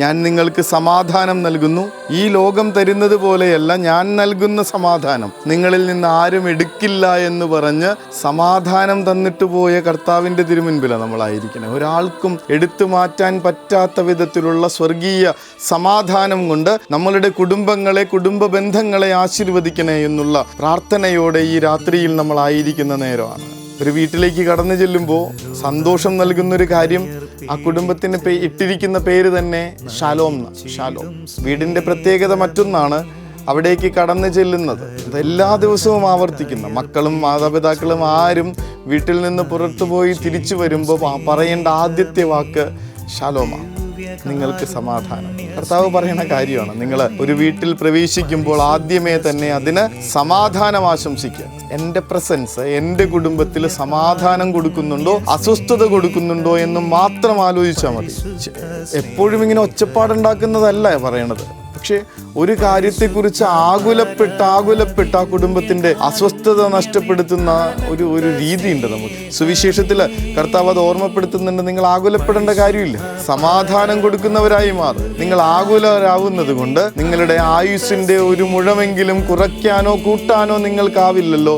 ഞാൻ നിങ്ങൾക്ക് സമാധാനം നൽകുന്നു, ഈ ലോകം തരുന്നത് പോലെയല്ല ഞാൻ നൽകുന്ന സമാധാനം നിങ്ങളിൽ നിന്ന് ആരും എടുക്കില്ല എന്ന് പറഞ്ഞ് സമാധാനം തന്നിട്ട് പോയ കർത്താവിൻ്റെ തിരുമുൻപിലാണ് നമ്മളായിരിക്കണം. ഒരാൾക്കും എടുത്തു മാറ്റാൻ പറ്റാത്ത വിധത്തിലുള്ള സ്വർഗീയ സമാധാനം കൊണ്ട് നമ്മളുടെ കുടുംബങ്ങളെ, കുടുംബ ബന്ധങ്ങളെ ആശീർവദിക്കണേ എന്നുള്ള പ്രാർത്ഥനയോടെ ഈ രാത്രിയിൽ നമ്മളായിരിക്കുന്ന നേരമാണ്. ഒരു വീട്ടിലേക്ക് കടന്നു ചെല്ലുമ്പോൾ സന്തോഷം നൽകുന്നൊരു കാര്യം, ആ കുടുംബത്തിന് ഇട്ടിരിക്കുന്ന പേര് തന്നെ ഷാലോം. ഷാലോം വീടിൻ്റെ പ്രത്യേകത മറ്റൊന്നാണ്. അവിടേക്ക് കടന്നു ചെല്ലുന്നത് എല്ലാ ദിവസവും ആവർത്തിക്കുന്ന മക്കളും മാതാപിതാക്കളും ആരും വീട്ടിൽ നിന്ന് പുറത്തു പോയി തിരിച്ചു വരുമ്പോൾ പറയേണ്ട ആദ്യത്തെ വാക്ക് ഷാലോമാണ്, നിങ്ങൾക്ക് സമാധാനം. കർത്താവ് പറയുന്ന കാര്യമാണ്. നിങ്ങൾ ഒരു വീട്ടിൽ പ്രവേശിക്കുമ്പോൾ ആദ്യമേ തന്നെ അതിന് സമാധാനം ആശംസിക്കുക. എൻ്റെ പ്രസൻസ് എൻ്റെ കുടുംബത്തിൽ സമാധാനം കൊടുക്കുന്നുണ്ടോ, അസ്വസ്ഥത കൊടുക്കുന്നുണ്ടോ എന്ന് മാത്രം ആലോചിച്ചാൽ മതി. എപ്പോഴും ഇങ്ങനെ ഒച്ചപ്പാടുണ്ടാക്കുന്നതല്ല പറയണത്. പക്ഷെ ഒരു കാര്യത്തെക്കുറിച്ച് ആകുലപ്പെട്ട് ആ കുടുംബത്തിന്റെ അസ്വസ്ഥത നഷ്ടപ്പെടുത്തുന്ന ഒരു രീതിയുണ്ട് നമുക്ക്. സുവിശേഷത്തിൽ കർത്താവ് അത് ഓർമ്മപ്പെടുത്തുന്നുണ്ട്. നിങ്ങൾ ആകുലപ്പെടേണ്ട കാര്യമില്ല, സമാധാനം കൊടുക്കുന്നവരായി മാറും. നിങ്ങൾ ആകുലരാവുന്നത് കൊണ്ട് നിങ്ങളുടെ ആയുസ്സിന്റെ ഒരു മുഴമെങ്കിലും കുറയ്ക്കാനോ കൂട്ടാനോ നിങ്ങൾക്കാവില്ലല്ലോ.